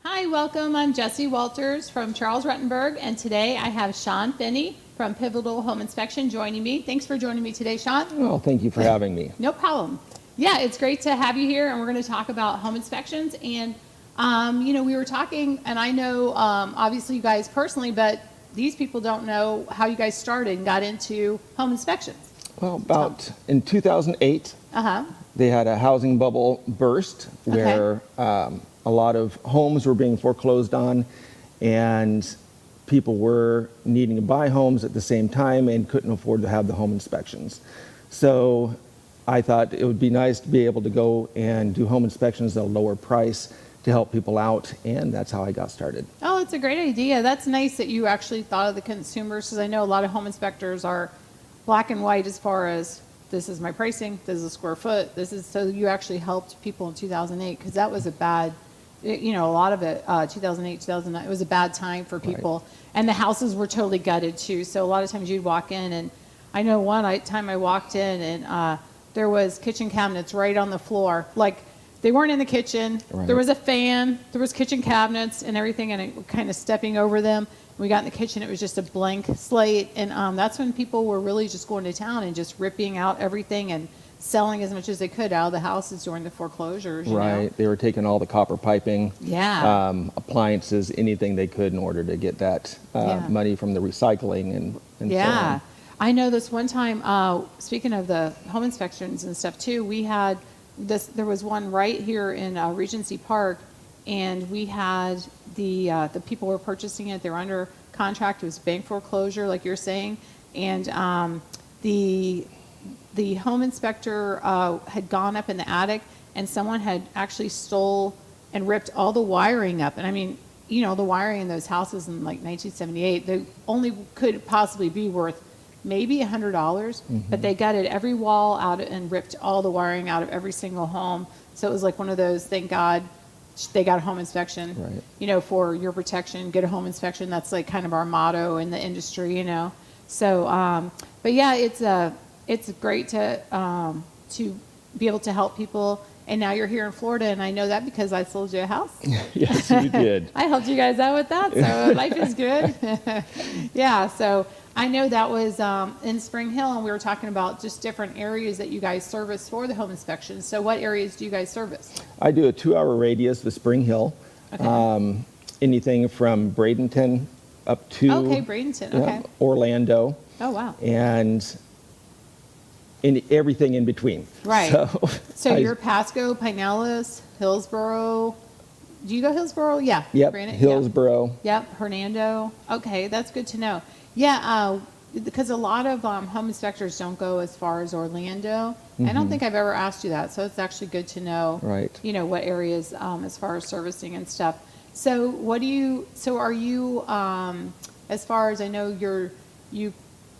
Hi, welcome. I'm Jessie Walters from Charles Rutenberg, and today I have Sean Finney from Pivotal Home Inspection joining me. Thanks for joining me today, Sean. Oh, thank you for having me. No problem. Yeah, it's great to have you here, and we're going to talk about home inspections. And, we were talking, and I know, obviously, you guys personally, but these people don't know how you guys started and got into home inspections. Well, in 2008, they had a housing bubble burst where a lot of homes were being foreclosed on, and people were needing to buy homes at the same time and couldn't afford to have the home inspections. So I thought it would be nice to be able to go and do home inspections at a lower price to help people out, and that's how I got started. Oh, it's a great idea. That's nice that you actually thought of the consumers, because I know a lot of home inspectors are black and white as far as this is my pricing, this is a square foot, so you actually helped people in 2008, because that was a bad, a lot of it, 2008, 2009, it was a bad time for people. Right. And the houses were totally gutted too. So a lot of times you'd walk in, and I know one time I walked in and there was kitchen cabinets right on the floor. Like, they weren't in the kitchen. Right. There was a fan, there was kitchen cabinets and everything, and it kind of stepping over them. When we got in the kitchen, it was just a blank slate. And that's when people were really just going to town and just ripping out everything and selling as much as they could out of the houses during the foreclosures. Right. They were taking all the copper piping, appliances, anything they could in order to get that money from the recycling and so on. I know this one time, speaking of the home inspections and stuff too, we had this, there was one right here in Regency Park, and we had the people were purchasing it. They were under contract. It was bank foreclosure, like you're saying, and the home inspector had gone up in the attic, and someone had actually stole and ripped all the wiring up. And I mean, the wiring in those houses in like 1978, they only could possibly be worth maybe $100, but they gutted every wall out and ripped all the wiring out of every single home. So it was like one of those, thank God they got a home inspection, for your protection, get a home inspection. That's like kind of our motto in the industry, So, but yeah, it's great to be able to help people. And now you're here in Florida, and I know that because I sold you a house. Yes, you did. I helped you guys out with that, so life is good. Yeah, so I know that was in Spring Hill, and we were talking about just different areas that you guys service for the home inspection. So what areas do you guys service? I do a 2-hour radius with Spring Hill. Okay. Anything from Bradenton up to Bradenton. Orlando. Oh, wow. And everything in between. Right. So you're Pasco, Pinellas, Hillsborough. Do you go Hillsborough? Yeah. Yep. Hillsborough. Yep. Hernando. Okay, that's good to know. Yeah, because a lot of home inspectors don't go as far as Orlando. I don't think I've ever asked you that, so it's actually good to know. Right. What areas as far as servicing and stuff. So are you as far as I know,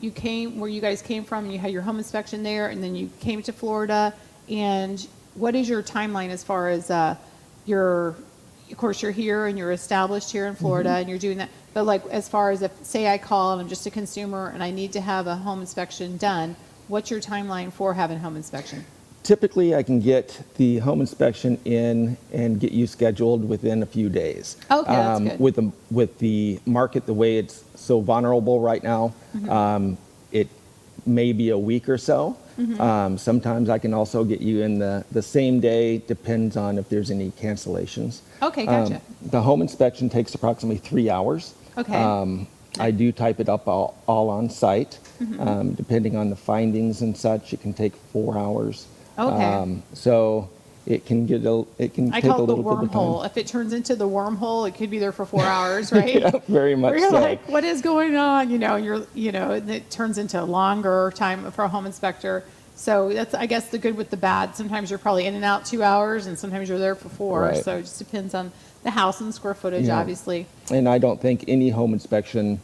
you came where you guys came from, and you had your home inspection there, and then you came to Florida. And what is your timeline as far as of course you're here and you're established here in Florida and you're doing that, but like as far as say I call and I'm just a consumer and I need to have a home inspection done, what's your timeline for having home inspection? Typically I can get the home inspection in and get you scheduled within a few days. Okay, that's good. With the market the way it's so vulnerable right now, it may be a week or so. Sometimes I can also get you in the same day, depends on if there's any cancellations. Okay, gotcha. The home inspection takes approximately 3 hours. Okay. I do type it up all on site. Depending on the findings and such, it can take 4 hours. Okay. So it can take a little bit of time. I call it the wormhole. If it turns into the wormhole, it could be there for 4 hours, right? Yeah, very much you're so. Like, what is going on? And it turns into a longer time for a home inspector. So that's, I guess, the good with the bad. Sometimes you're probably in and out 2 hours, and sometimes you're there for 4. Right. So it just depends on the house and the square footage, obviously. And I don't think any home inspection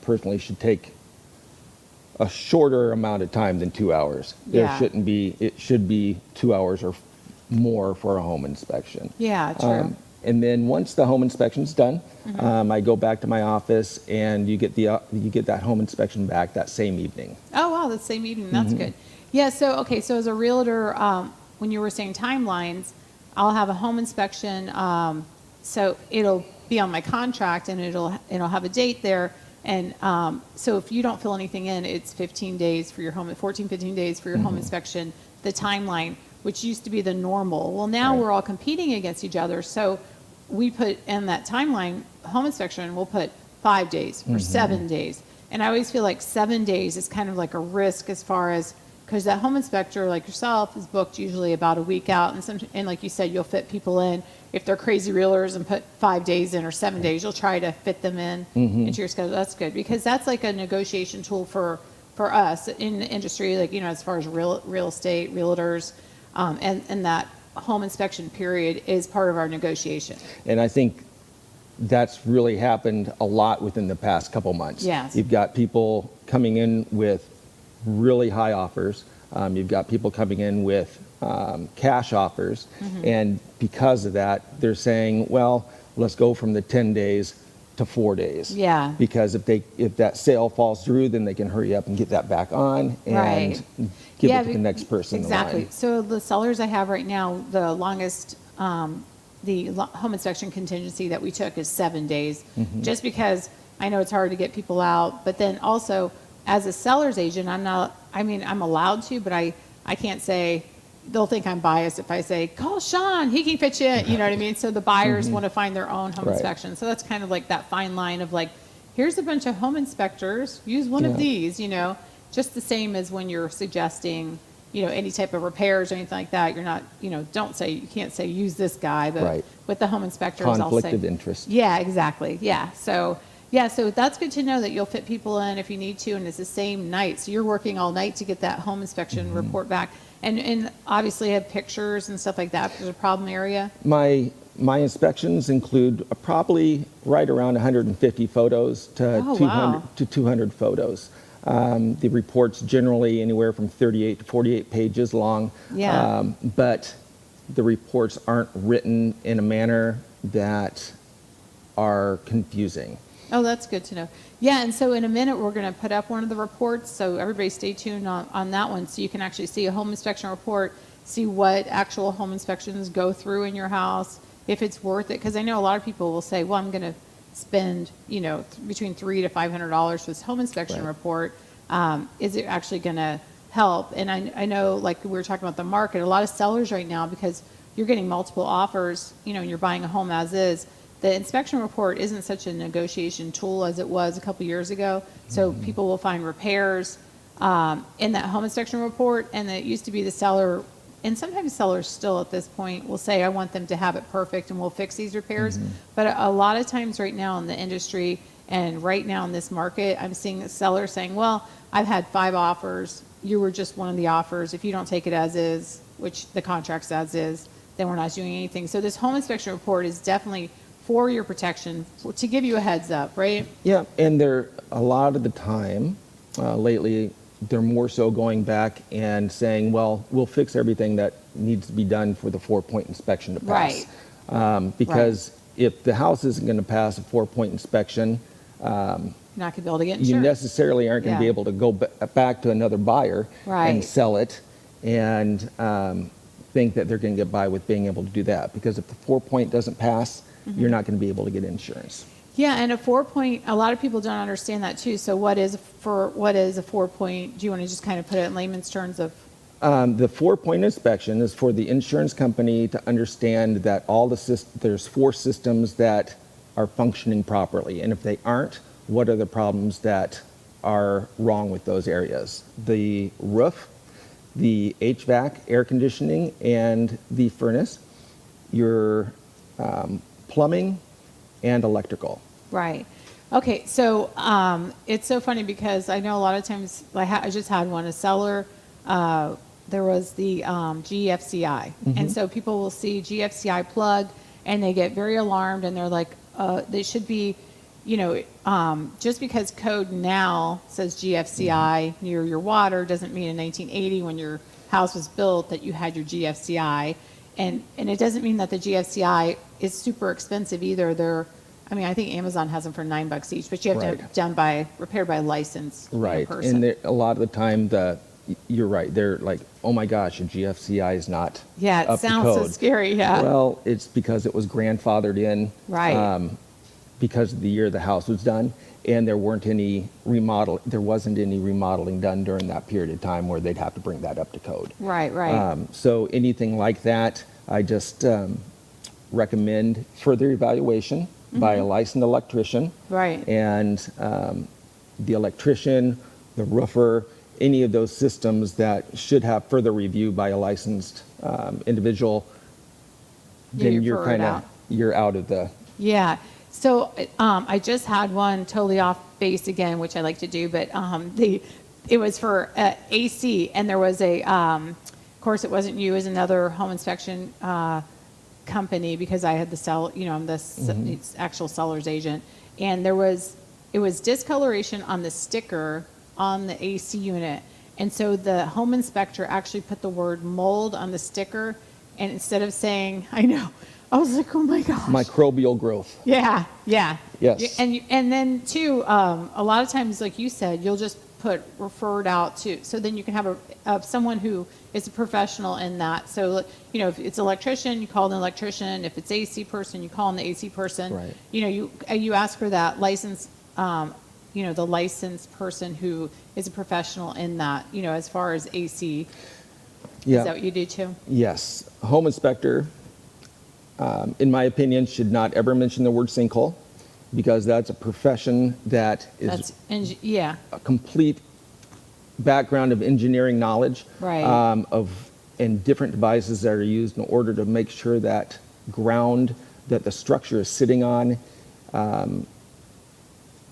personally should take a shorter amount of time than 2 hours. It should be 2 hours or more for a home inspection. Yeah, true. And then once the home inspection's done, I go back to my office, and you get that home inspection back that same evening. Oh wow, the same evening. That's good. Yeah. So as a realtor, when you were saying timelines, I'll have a home inspection so it'll be on my contract, and it'll have a date there. And so if you don't fill anything in, it's 15 days for your home, 14, 15 days for your home inspection, the timeline, which used to be the normal. Well, now we're all competing against each other. So we put in that timeline, home inspection, we'll put 5 days or 7 days. And I always feel like 7 days is kind of like a risk as far as, because that home inspector like yourself is booked usually about a week out. And like you said, you'll fit people in. If they're crazy realtors and put 5 days in or 7 days, you'll try to fit them in into your schedule. That's good, because that's like a negotiation tool for us in the industry, like, as far as real estate, realtors, and that home inspection period is part of our negotiation. And I think that's really happened a lot within the past couple months. Yes. You've got people coming in with really high offers. You've got people coming in with cash offers. And because of that, they're saying, well, let's go from the 10 days to 4 days. Yeah. Because if that sale falls through, then they can hurry up and get that back on and give it to the next person. Exactly. In line. So the sellers I have right now, the longest, home inspection contingency that we took is 7 days, just because I know it's hard to get people out. But then also, as a seller's agent, I'm allowed to, but I can't say, they'll think I'm biased if I say, call Sean, he can fit you in, you know what I mean? So the buyers want to find their own home inspection. So that's kind of like that fine line of like, here's a bunch of home inspectors, use one of these, just the same as when you're suggesting, any type of repairs or anything like that. You're not, you can't say use this guy, but with the home inspectors, conflict of interest. Yeah, exactly. Yeah. So that's good to know that you'll fit people in if you need to, and it's the same night. So you're working all night to get that home inspection report back. And obviously have pictures and stuff like that if there's a problem area. My inspections include probably right around 150 photos to 200 photos. The report's generally anywhere from 38 to 48 pages long. Yeah. But the reports aren't written in a manner that are confusing. Oh, that's good to know. Yeah, and so in a minute, we're going to put up one of the reports, so everybody stay tuned on that one, so you can actually see a home inspection report, see what actual home inspections go through in your house, if it's worth it, because I know a lot of people will say, well, I'm going to spend, between $300 to $500 for this home inspection report. Is it actually going to help? And I know, like we were talking about the market, a lot of sellers right now, because you're getting multiple offers, and you're buying a home as is, the inspection report isn't such a negotiation tool as it was a couple years ago. So people will find repairs in that home inspection report, and it used to be the seller, and sometimes sellers still at this point will say, I want them to have it perfect and we'll fix these repairs. But a lot of times right now in the industry and right now in this market, I'm seeing sellers saying, well, I've had 5 offers. You were just one of the offers. If you don't take it as is, which the contract's as is, then we're not doing anything. So this home inspection report is definitely for your protection, to give you a heads up, right? Yeah, and they're a lot of the time lately, they're more so going back and saying, well, we'll fix everything that needs to be done for the 4-point inspection to pass. Because if the house isn't going to pass a 4-point inspection, you're not going to be able to get insurance. You necessarily aren't going to be able to go back to another buyer and sell it and think that they're going to get by with being able to do that. Because if the 4-point doesn't pass, you're not going to be able to get insurance. Yeah, and a 4-point, a lot of people don't understand that too. So what is a 4-point? Do you want to just kind of put it in layman's terms of? The 4-point inspection is for the insurance company to understand that there's 4 systems that are functioning properly. And if they aren't, what are the problems that are wrong with those areas? The roof, the HVAC, air conditioning, and the furnace, your plumbing, and electrical. Right. Okay, so it's so funny because I know a lot of times, I just had a seller, there was the GFCI. And so people will see GFCI plug and they get very alarmed and they're like, they should be, just because code now says GFCI near your water doesn't mean in 1980 when your house was built that you had your GFCI. And it doesn't mean that the GFCI is super expensive either. I think Amazon has them for $9 each, but you have to have it repaired by a licensed person. And a lot of the time, the you're right. They're like, oh my gosh, a GFCI is not Yeah, it up to sounds so code. scary, yeah. Well, it's because it was grandfathered in. Right. Because of the year the house was done, and there wasn't any remodeling done during that period of time where they'd have to bring that up to code. Right, right. So anything like that, I just recommend further evaluation by a licensed electrician. Right. And the electrician, the roofer, any of those systems that should have further review by a licensed individual, Yeah, then you refer it out. you're out of the. Yeah. So I just had one totally off base again, which I like to do, but it was for AC, and there was of course, it wasn't you, it was another home inspection company, because I had I'm the actual seller's agent, and it was discoloration on the sticker on the AC unit, and so the home inspector actually put the word mold on the sticker, and instead of saying, I know. I was like, oh my gosh. Microbial growth. Yeah, yeah. Yes. And then too, a lot of times, like you said, you'll just put referred out to, so then you can have someone who is a professional in that. So, if it's electrician, you call an electrician. If it's AC person, you call in the AC person. Right. You ask for that license, the licensed person who is a professional in that, as far as AC. Yeah. Is that what you do too? Yes. Home inspector, in my opinion, should not ever mention the word sinkhole, because that's a profession that is a complete background of engineering knowledge, right. And different devices that are used in order to make sure that ground that the structure is sitting on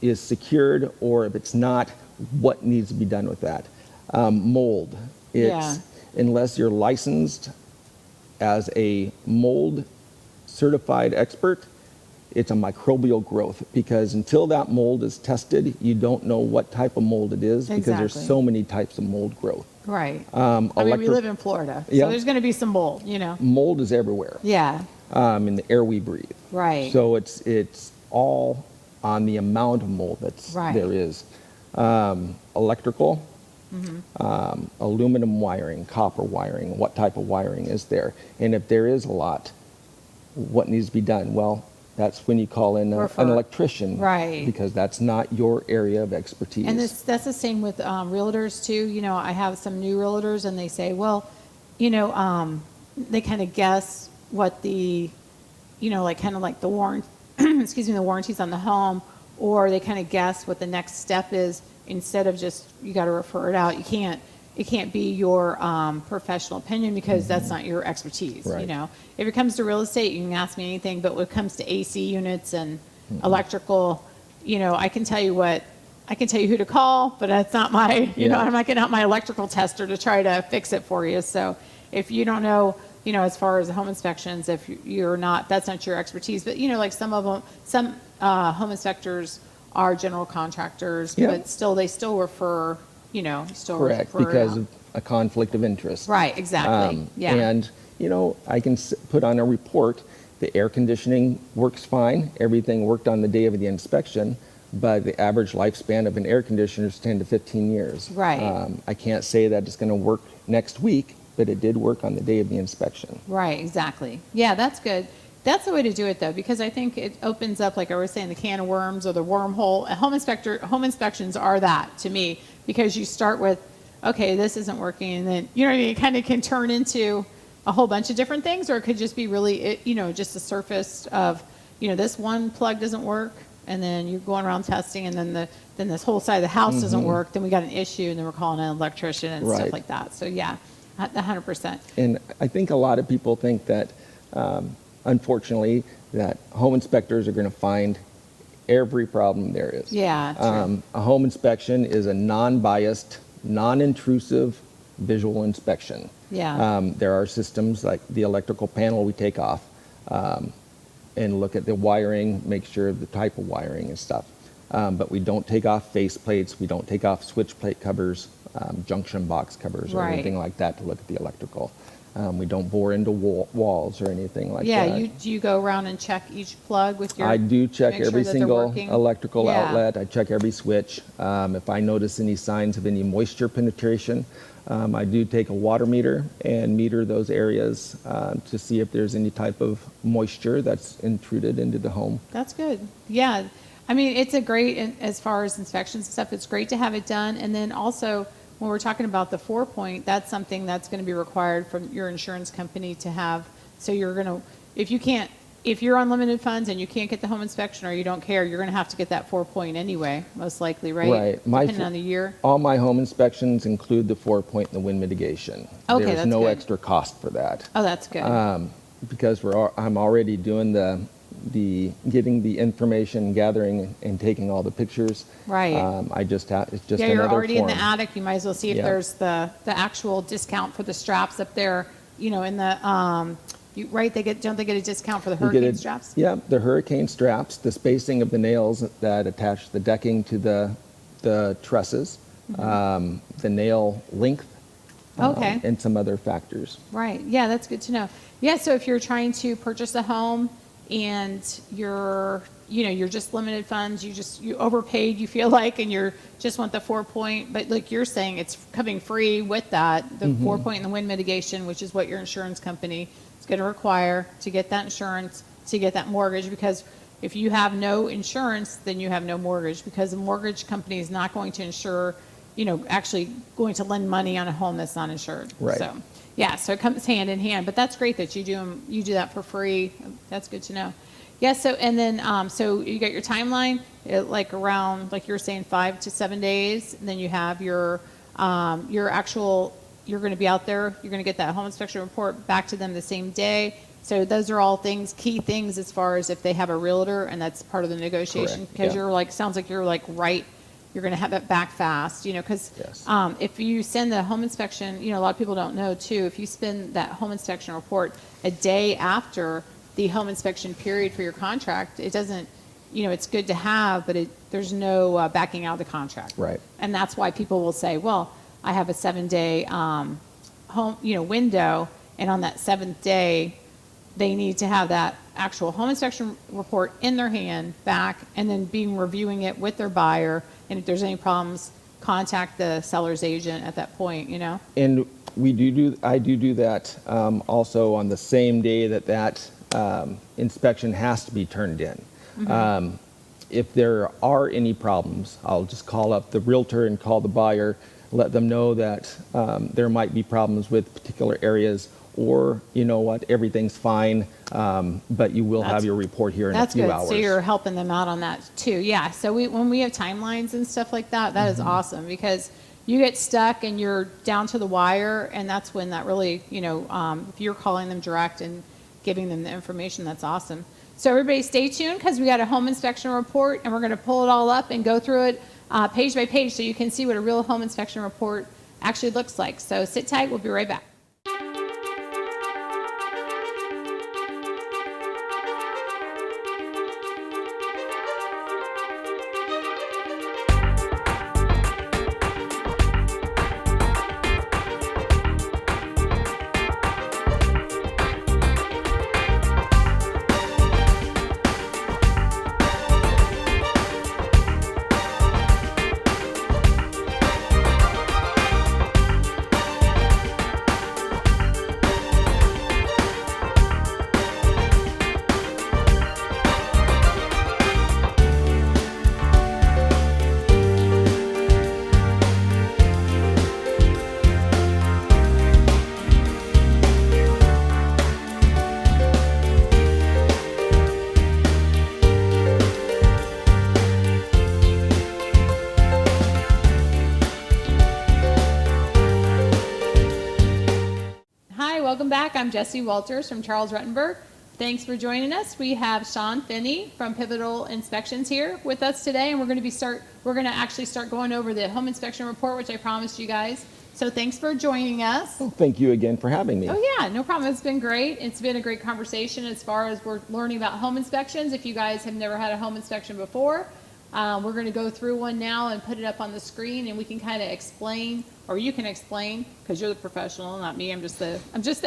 is secured, or if it's not, what needs to be done with that. Mold. Unless you're licensed as a mold certified expert, it's a microbial growth, because until that mold is tested, you don't know what type of mold it is, because there's so many types of mold growth. Right. We live in Florida, so there's going to be some mold, Mold is everywhere. Yeah. In the air we breathe. Right. So it's all on the amount of mold there is. Electrical, aluminum wiring, copper wiring, what type of wiring is there? And if there is a lot, what needs to be done? Well, that's when you call in an electrician, right? Because that's not your area of expertise. And that's the same with realtors too. I have some new realtors, and they say, well, they kind of guess what the, like the warrant, the warranties on the home, or they kind of guess what the next step is, instead of just, you got to refer it out. It can't be your professional opinion, because that's not your expertise. Right. If it comes to real estate, you can ask me anything, but when it comes to AC units and electrical, I can tell you who to call, but that's not my, I'm not getting out my electrical tester to try to fix it for you. So if you don't know, as far as the home inspections, if you're not, that's not your expertise, but like some home inspectors are general contractors, but they still refer. Correct, because of a conflict of interest. Right, exactly. And, I can put on a report, the air conditioning works fine, everything worked on the day of the inspection, but the average lifespan of an air conditioner is 10 to 15 years. Right. I can't say that it's going to work next week, but it did work on the day of the inspection. Right, exactly. Yeah, that's good. That's the way to do it, though, because I think it opens up, like I was saying, the can of worms or the wormhole. Home inspections are that, to me, because you start with, okay, this isn't working, and then, it kind of can turn into a whole bunch of different things, or it could just be really, just the surface of, this one plug doesn't work, and then you're going around testing, and then this whole side of the house doesn't work, then we got an issue, and then we're calling an electrician and stuff like that. So, yeah, 100%. And I think a lot of people think that, unfortunately, that home inspectors are going to find every problem there is. Yeah, true. A home inspection is a non-biased, non-intrusive visual inspection. Yeah. There are systems like the electrical panel we take off and look at the wiring, make sure the type of wiring and stuff. But we don't take off face plates, we don't take off switch plate covers, junction box covers, or anything like that to look at the electrical. We don't bore into walls or anything like that. Yeah, do you go around and check each plug with your? I do check make sure every that they're single working? electrical Yeah. outlet. I check every switch. If I notice any signs of any moisture penetration, I do take a water meter and meter those areas to see if there's any type of moisture that's intruded into the home. That's good. Yeah. I mean, it's a great, as far as inspections and stuff, it's great to have it done. And then also, when we're talking about the 4-point, that's something that's going to be required from your insurance company to have. So you're going to, if you're on limited funds and you can't get the home inspection or you don't care, you're going to have to get that 4-point anyway, most likely, right? Right. Depending on the year. All my home inspections include the 4-point and the wind mitigation. Okay, There's that's no good. extra cost for that. Oh, that's good. Because I'm already doing the getting the information, gathering and taking all the pictures. Right. It's just Yeah, another you're already in the form. attic. You might as well see if Yeah. there's the actual discount for the straps up there. You know, in the right? Don't they get a discount for the You get hurricane straps? Yeah, the hurricane straps, the spacing of the nails that attach the decking to the trusses, the nail length, Okay. and some other factors. Right. Yeah, that's good to know. Yeah, so if you're trying to purchase a home and you're just limited funds, you overpaid, you feel like, and you just want the 4-point, but like you're saying, it's coming free with that, the 4-point and the wind mitigation, which is what your insurance company is going to require to get that insurance, to get that mortgage, because if you have no insurance, then you have no mortgage, because the mortgage company is not going to insure, actually going to lend money on a home that's not insured. Right. So, yeah, so it comes hand in hand, but that's great that you do that for free. That's good to know. Yeah, so, and then, so you got your timeline, like around, like you were saying, 5 to 7 days, and then you have your actual, you're going to be out there, you're going to get that home inspection report back to them the same day. So those are all key things as far as if they have a realtor, and that's part of the negotiation, Correct, because yeah. sounds like you're right, you're going to have it back fast, because Yes. if you send the home inspection, a lot of people don't know too, if you send that home inspection report a day after the home inspection period for your contract, it doesn't, it's good to have, but there's no backing out of the contract. Right. And that's why people will say, well, I have a 7-day home, window, and on that 7th day, they need to have that actual home inspection report in their hand back, and then reviewing it with their buyer. And if there's any problems, contact the seller's agent at that point, And I do that also on the same day that inspection has to be turned in. If there are any problems, I'll just call up the realtor and call the buyer, let them know that there might be problems with particular areas, or everything's fine, but you will have your report here in a few hours. That's good. So you're helping them out on that too. Yeah. So when we have timelines and stuff like that, that is awesome, because you get stuck and you're down to the wire, and that's when that really, if you're calling them direct and giving them the information, that's awesome. So everybody stay tuned, because we got a home inspection report, and we're going to pull it all up and go through it page by page, so you can see what a real home inspection report actually looks like. So sit tight. We'll be right back. Welcome back. I'm Jessie Walters from Charles Rutenberg. Thanks for joining us. We have Sean Finney from Pivotal Inspections here with us today, and we're going to actually start going over the home inspection report, which I promised you guys. So thanks for joining us. Well, thank you again for having me. Oh yeah, no problem. It's been great. It's been a great conversation as far as we're learning about home inspections. If you guys have never had a home inspection before, we're going to go through one now and put it up on the screen, and we can kind of explain or you can explain, because you're the professional, not me, I'm just the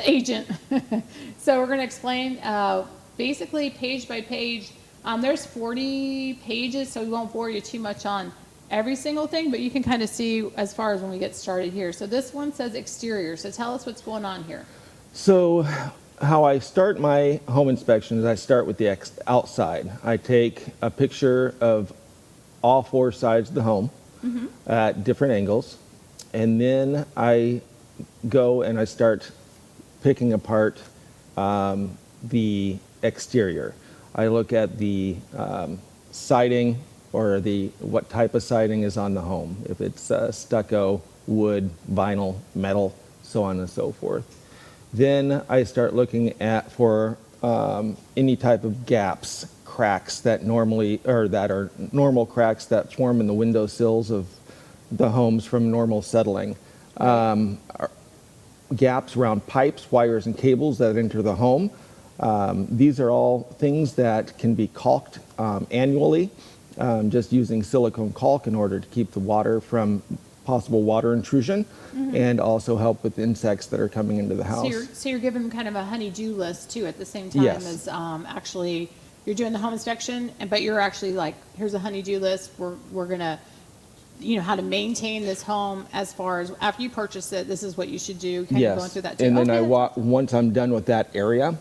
agent. So we're going to explain basically page by page. There's 40 pages, so we won't bore you too much on every single thing, but you can kind of see as far as when we get started here. So this one says exterior, so tell us what's going on here. So how I start my home inspection is I start with the outside. I take a picture of all 4 sides of the home at different angles, and then I go and I start picking apart the exterior. I look at the siding, or what type of siding is on the home, if it's stucco, wood, vinyl, metal, so on and so forth. Then I start looking for any type of gaps, cracks that are normal cracks that form in the window sills of the homes from normal settling. Gaps around pipes, wires, and cables that enter the home. These are all things that can be caulked annually, just using silicone caulk in order to keep the water from possible water intrusion, and also help with insects that are coming into the house. So you're giving them kind of a honey-do list too at the same time. Yes. As actually you're doing the home inspection, but you're actually like, here's a honey-do list. We're gonna, how to maintain this home as far as after you purchase it. This is what you should do. Kind of going through that too. And then Okay, once I'm done with that area,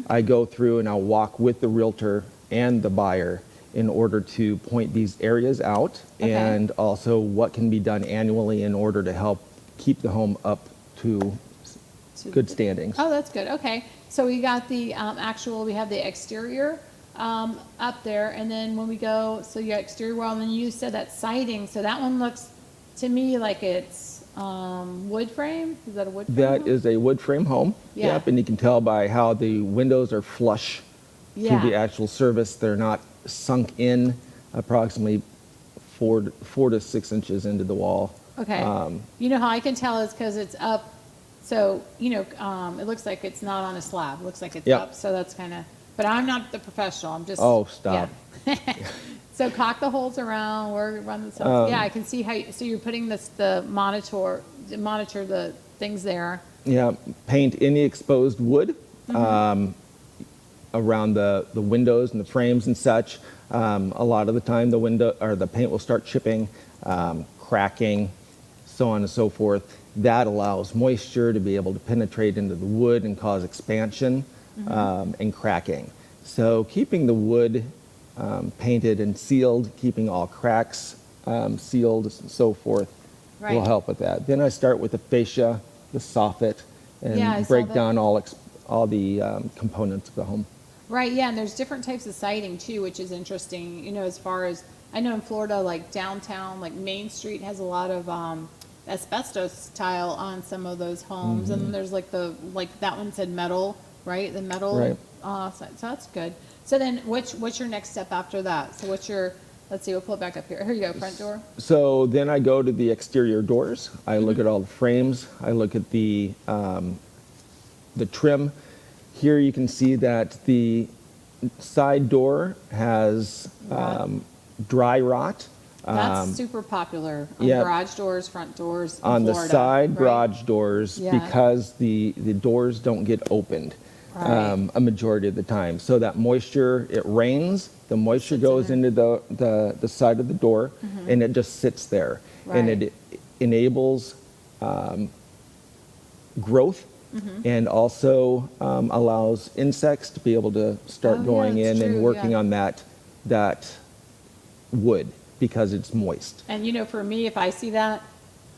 I go through and I'll walk with the realtor and the buyer in order to point these areas out, and also what can be done annually in order to help keep the home up to good standings. Oh, that's good. Okay. So we got the we have the exterior up there, and then when we go, so you got exterior wall, and then you said that siding. So that one looks to me like it's wood frame. Is that a wood frame? That is a wood frame home. Yeah. Yep, and you can tell by how the windows are flush to the actual service. They're not sunk in approximately 4 to 6 inches into the wall. Okay. You know how I can tell is because it's up. So, it looks like it's not on a slab. It looks like it's up. So that's kind of, but I'm not the professional. I'm just. Oh, stop. Yeah. So caulk the holes around, run the cells. Yeah, I can see how, so you're putting the monitor the things there. Yeah, paint any exposed wood around the windows and the frames and such. A lot of the time the paint will start chipping, cracking, so on and so forth. That allows moisture to be able to penetrate into the wood and cause expansion and cracking. So keeping the wood painted and sealed, keeping all cracks sealed and so forth will help with that. Then I start with the fascia, the soffit, and break down all the components of the home. Right, yeah, and there's different types of siding too, which is interesting, as far as, I know in Florida, like downtown, like Main Street has a lot of asbestos tile on some of those homes, and then there's like that one said metal, right? The metal side, so that's good. So then what's your next step after that? So let's see, we'll pull it back up here. Here you go, front door. So then I go to the exterior doors. I look at all the frames. I look at the trim. Here you can see that the side door has dry rot. That's super popular on garage doors, front doors in on Florida, the side garage doors, because the doors don't get opened a majority of the time. So that moisture, it rains, the moisture goes into the side of the door, and it just sits there. And it enables growth, and also allows insects to be able to start going in and working on that wood, because it's moist. And for me, if I see that,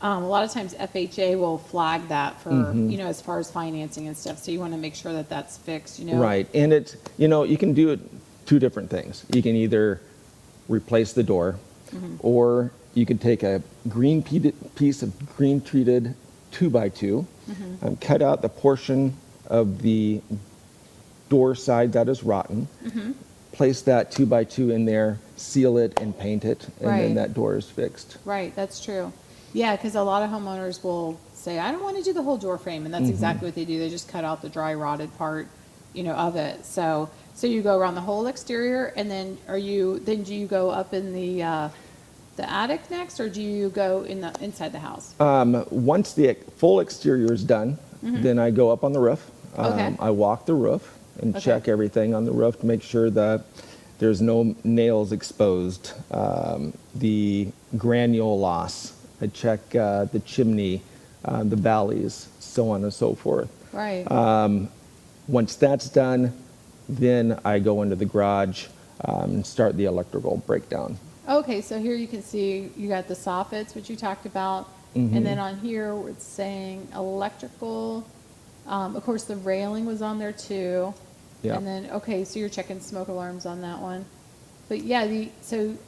a lot of times FHA will flag that for, as far as financing and stuff. So you want to make sure that that's fixed, Right. And it's, you can do it 2 different things. You can either replace the door, or you could take a piece of green treated 2x2, cut out the portion of the door side that is rotten, place that 2x2 in there, seal it and paint it, and then that door is fixed. Right, that's true. Yeah, because a lot of homeowners will say, I don't want to do the whole door frame, and that's exactly what they do. They just cut out the dry rotted part, of it. So you go around the whole exterior, and then do you go up in the the attic next, or do you go inside the house? Once the full exterior is done, then I go up on the roof. Okay. I walk the roof and check everything on the roof to make sure that there's no nails exposed. The granule loss. I check the chimney, the valleys, so on and so forth. Right. Once that's done, then I go into the garage and start the electrical breakdown. Okay, so here you can see you got the soffits, which you talked about, and then on here it's saying electrical. Of course, the railing was on there too. Yeah. And then, okay, so you're checking smoke alarms on that one. But yeah,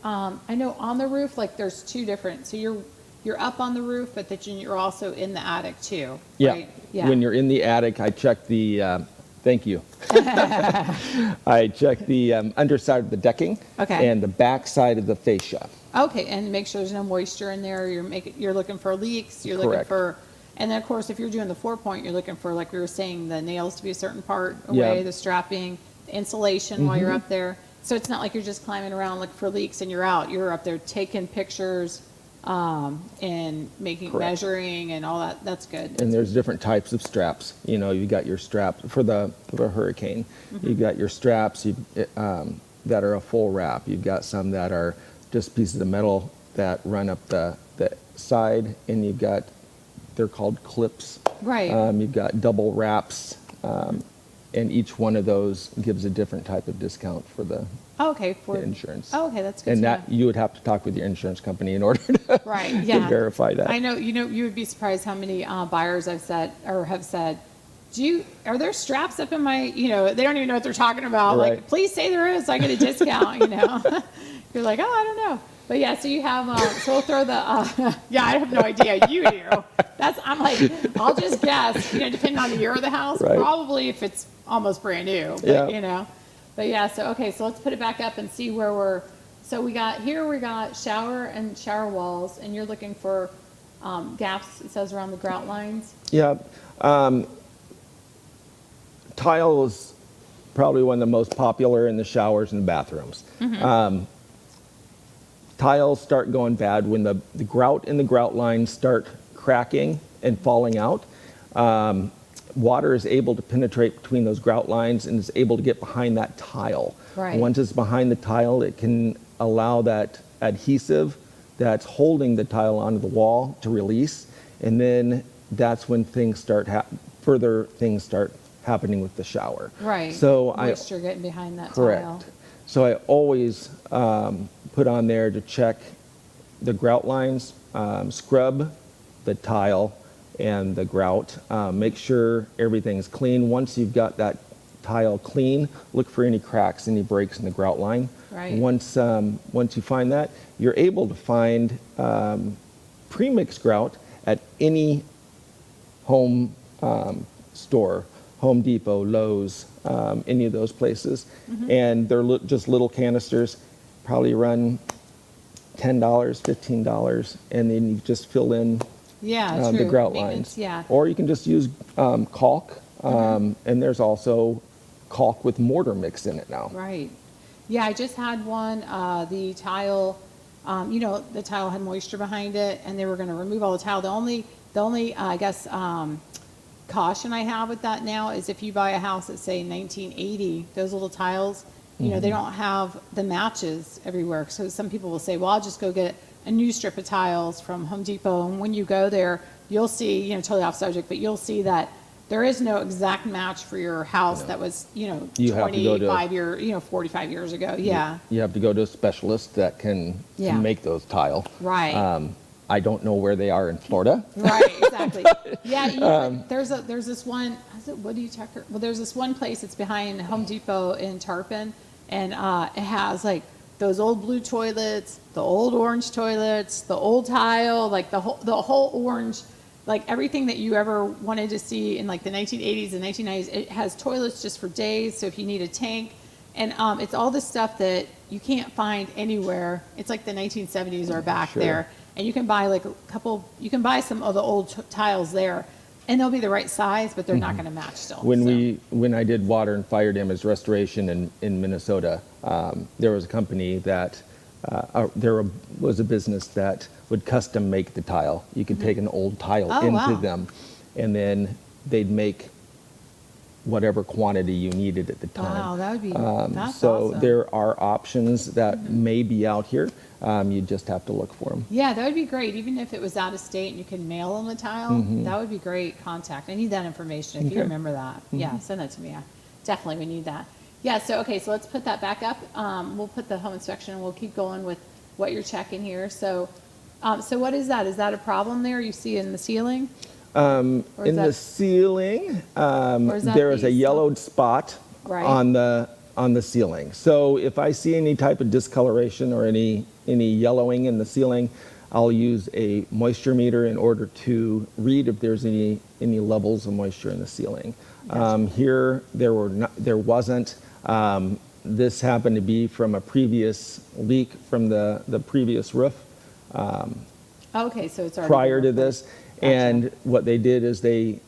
I know on the roof, like there's two different. So you're up on the roof, but that you're also in the attic too. Yeah. Right? Yeah. When you're in the attic, I check the. Thank you. I check the underside of the decking and the back side of the fascia. Okay, and make sure there's no moisture in there. You're looking for leaks. You're looking for, and then of course if you're doing the 4-point, you're looking for, like we were saying, the nails to be a certain part away, the strapping, the insulation while you're up there. So it's not like you're just climbing around looking for leaks and you're out. You're up there taking pictures. And measuring and all that. That's good. And there's different types of straps. You know, you got your strap for the hurricane. You've got your straps that are a full wrap. You've got some that are just pieces of metal that run up the side, and they're called clips. Right. You've got double wraps, and each one of those gives a different type of discount for the insurance. Oh, okay, that's good. And that you would have to talk with your insurance company in order to, to verify that. I know, you would be surprised how many buyers have said, are there straps up in my, they don't even know what they're talking about. Right. Like, please say there is, so I get a discount, You're like, oh, I don't know. But yeah, so you have, so we'll throw the, I have no idea. You do. I'm like, I'll just guess, depending on the year of the house, probably if it's almost brand new, but, But yeah, so let's put it back up and see where we got shower and shower walls, and you're looking for gaps, it says, around the grout lines. Yeah. Tile is probably one of the most popular in the showers and the bathrooms. Tiles start going bad when the grout in the grout lines start cracking and falling out. Water is able to penetrate between those grout lines and is able to get behind that tile. Right. Once it's behind the tile, it can allow that adhesive that's holding the tile onto the wall to release, and then that's when further things start happening with the shower. Right. So moisture getting behind that correct. tile. So I always put on there to check the grout lines, scrub the tile and the grout, make sure everything's clean. Once you've got that tile clean, look for any cracks, any breaks in the grout line. Right. Once you find that, you're able to find pre-mixed grout at any home store, Home Depot, Lowe's, any of those places. And they're just little canisters, probably run $10, $15, and then you just fill in the grout lines. Yeah. Or you can just use caulk, and there's also caulk with mortar mix in it now. Right. Yeah, I just had one, the tile, the tile had moisture behind it, and they were going to remove all the tile. The only I guess, caution I have with that now is if you buy a house at, say, 1980, those little tiles, they don't have the matches everywhere. So some people will say, well, I'll just go get a new strip of tiles from Home Depot. And when you go there, you'll see, totally off subject, but you'll see that there is no exact match for your house that was, 25 years, 45 years ago. Yeah. You have to go to a specialist that can make those tile. Right. I don't know where they are in Florida. Right, exactly. There's this one, what do you check? Well, there's this one place that's behind Home Depot in Tarpon, and it has like those old blue toilets, the old orange toilets, the old tile, like the whole orange, like everything that you ever wanted to see in like the 1980s and 1990s. It has toilets just for days, so if you need a tank, and it's all this stuff that you can't find anywhere. It's like the 1970s are back there. And you can buy you can buy some of the old tiles there, and they'll be the right size, but they're not going to match still. When I did water and fire damage restoration in Minnesota, there was a company that there was a business that would custom make the tile. You could take an old tile Oh, into wow. them, and then they'd make whatever quantity you needed at the time. Wow, that would be, that's So awesome. there are options that may be out here. You just have to look for them. Yeah, that would be great. Even if it was out of state and you could mail them a tile, that would be great contact. I need that information if you Okay. remember that. Yeah, send that to me. Yeah, definitely, we need that. Yeah, so okay, so let's put that back up. We'll put the home inspection and we'll keep going with what you're checking here. So, so what is that? Is that a problem there you see in the ceiling? Or is In the that- ceiling, or is that there is the a yellowed spot Right. on the ceiling. So if I see any type of discoloration or any yellowing in the ceiling, I'll use a moisture meter in order to read if there's any levels of moisture in the ceiling. Here there wasn't. This happened to be from a previous leak from the previous roof Okay, so it's already prior been to replaced. this. And what they did is they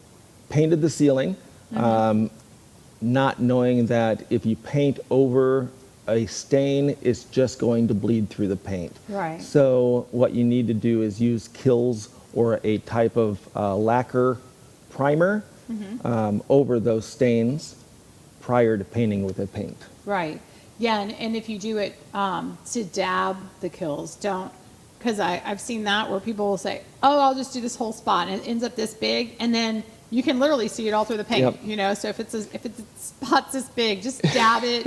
painted the ceiling, not knowing that if you paint over a stain, it's just going to bleed through the paint. Right. So what you need to do is use Kills or a type of lacquer primer over those stains prior to painting with a paint. Right. Yeah, and if you do it to dab the kills, don't, because I've seen that where people will say, oh, I'll just do this whole spot, and it ends up this big, and then you can literally see it all through the paint, Yep. you know? So if it's a spot's this big, just dab it.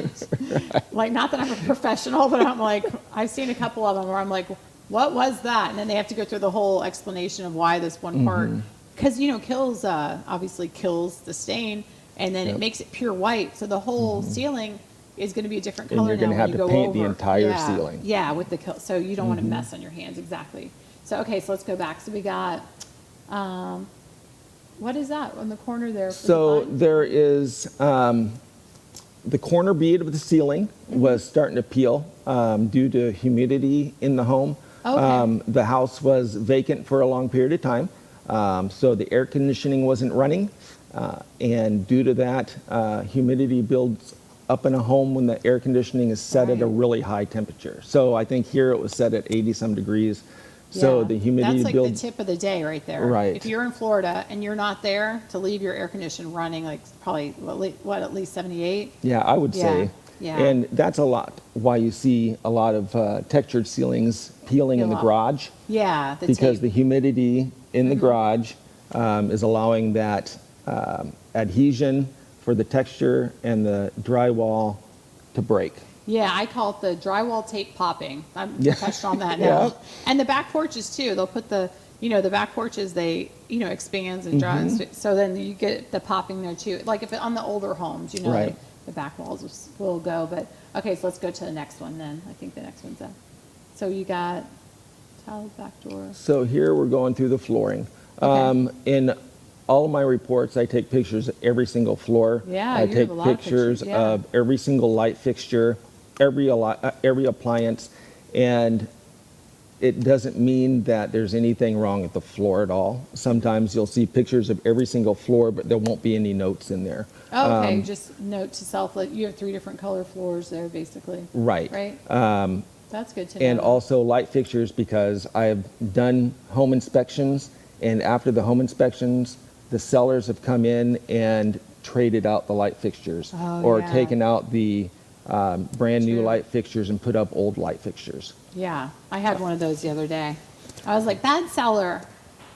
Like, not that I'm a professional, but I'm like, I've seen a couple of them where I'm like, what was that? And then they have to go through the whole explanation of why this one part, because, you know, Kills obviously kills the stain, and then it makes it pure white. So the whole ceiling is going to be a different And color you're now gonna when have you to go paint over. the entire Yeah, ceiling. Yeah, with the kill. So you don't want to mess on your hands, exactly. So, okay, so let's go back. So we got, what is that on the corner there? for the So vine? there is the corner bead of the ceiling was starting to peel due to humidity in the home. Okay. The house was vacant for a long period of time, so the air conditioning wasn't running, and due to that, humidity builds up in a home when the air conditioning is set at a Right. really high temperature. So I think here it was set at 80 some degrees. So Yeah, the humidity that's like builds. the tip of the day right there. Right. If you're in Florida and you're not there, to leave your air conditioner running, like probably what at least 78. Yeah, I would Yeah, say. yeah. And that's a lot why you see a lot of textured ceilings peeling in Peel the off. garage, Yeah, the because tape. the humidity in the garage is allowing that adhesion for the texture and the drywall to break. Yeah, I call it the drywall tape popping. I'm Yeah. professional on that Yeah. now. And the back porches too. They'll put the back porches, they, expands and dries. Mm-hmm. So then you get the popping there too. Like if it, on the older homes, Right. like the back walls will go. But okay, so let's go to the next one then. I think the next one's up. So you got tile back door. So here we're going through the flooring. Okay. In all of my reports, I take pictures of every single floor. Yeah, I you take have a lot of pictures pictures, yeah. of every single light fixture, every appliance, and it doesn't mean that there's anything wrong with the floor at all. Sometimes you'll see pictures of every single floor, but there won't be any notes in there. Oh, okay, just note to self, like you have 3 different color floors there basically. Right. Right? That's good to know. And also light fixtures, because I've done home inspections, and after the home inspections, the sellers have come in and traded out the light fixtures, Oh, or yeah. taken out the brand new True. light fixtures and put up old light fixtures. Yeah, I had one of those the other day. I was like, bad seller.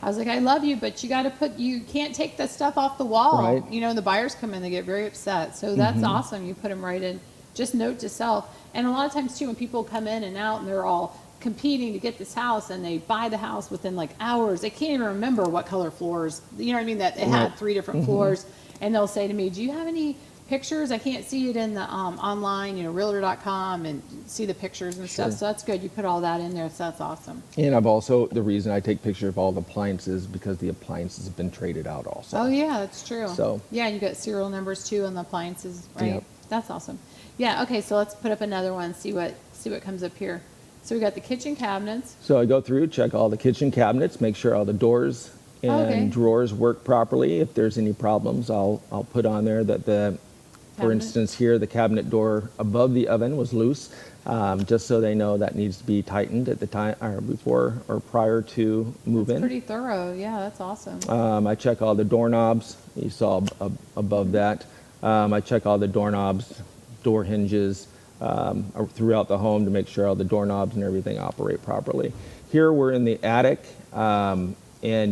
I was like, I love you, but you can't take the stuff off the wall. Right. The buyers come in, they get very upset. So that's awesome. You put them right in. Just note to self. And a lot of times too, when people come in and out and they're all competing to get this house and they buy the house within like hours, they can't even remember what color floors, you know what I mean? That it had Right. 3 different floors. And they'll say to me, do you have any pictures? I can't see it in the online, realtor.com, and see the pictures and stuff. Sure. So that's good. You put all that in there. So that's awesome. And I've also, the reason I take picture of all the appliances, because the appliances have been traded out also. Oh yeah, that's true. So- yeah, you got serial numbers too on the appliances, right? Yep. That's awesome. Yeah. Okay. So let's put up another one. See what comes up here. So we got the kitchen cabinets. So I go through, check all the kitchen cabinets, make sure all the doors and Okay. drawers work properly. If there's any problems, I'll put on there that the For Cabinet? instance, here, the cabinet door above the oven was loose, just so they know that needs to be tightened at the time, or before or prior to move-in. Pretty thorough. Yeah, that's awesome. I check all the doorknobs. You saw above that. I check all the doorknobs, door hinges throughout the home to make sure all the doorknobs and everything operate properly. Here we're in the attic, and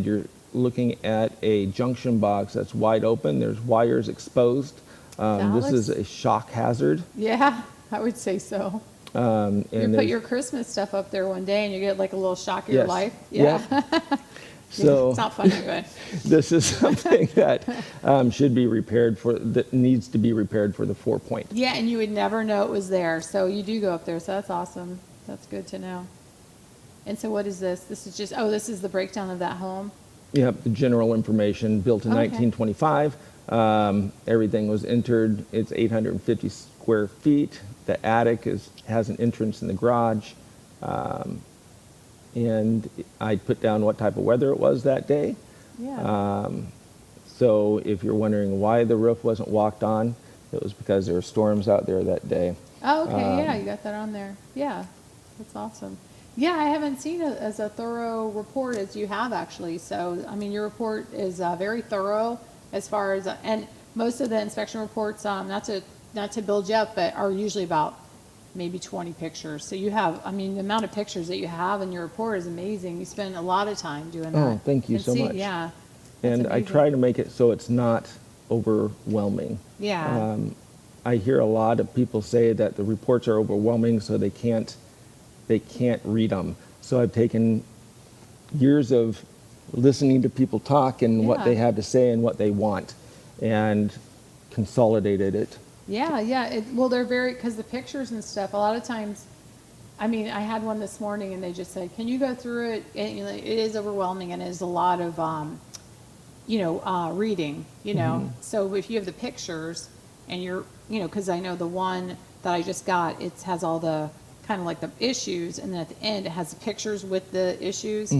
you're looking at a junction box that's wide open. There's wires exposed. This is a shock hazard. Yeah, I would say so. And You put your Christmas stuff up there one day and you get like a little shock of your Yes. life. Yeah. So It's not funny, but this is something that should be repaired that needs to be repaired for the 4-point. yeah, and you would never know it was there. So you do go up there. So that's awesome. That's good to know. And so what is this? This is just, this is the breakdown of that home. Yep, the general information, built in Okay. 1925. Everything was entered. It's 850 square feet. The attic has an entrance in the garage. And I put down what type of weather it was that day. Yeah. So if you're wondering why the roof wasn't walked on, it was because there were storms out there that day. Oh, okay. Yeah, you got that on there. Yeah, that's awesome. Yeah, I haven't seen it as a thorough report as you have actually. So, I mean, your report is very thorough as far as, and most of the inspection reports, not to build you up, but are usually about maybe 20 pictures. So you have, I mean, the amount of pictures that you have in your report is amazing. You spend a lot of time doing that. Oh, thank you And so much. Yeah. that's And I amazing. try to make it so it's not overwhelming. Yeah. I hear a lot of people say that the reports are overwhelming, so they can't read them. So I've taken years of listening to people talk and what Yeah. they have to say and what they want, and consolidated it. Yeah. Well, they're because the pictures and stuff, a lot of times, I mean, I had one this morning and they just said, can you go through it? And, it is overwhelming and it is a lot of, reading, So if you have the pictures and you're, because I know the one that I just got, it has all the kind of like the issues, and then at the end it has the pictures with the issues.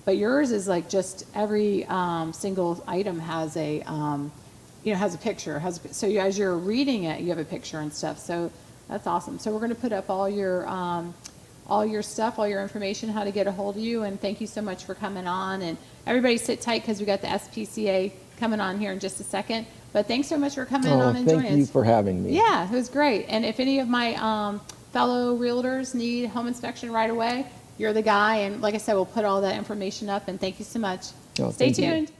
But yours is like just every single item has a, has a picture. So as you're reading it, you have a picture and stuff. So that's awesome. So we're going to put up all your stuff, all your information, how to get a hold of you. And thank you so much for coming on. And everybody sit tight because we got the SPCA coming on here in just a second. But thanks so much for coming on and joining us. Thank you for having me. Yeah, it was great. And if any of my fellow realtors need home inspection right away, you're the guy. And like I said, we'll put all that information up. And thank you so much. Oh, Stay thank you. tuned.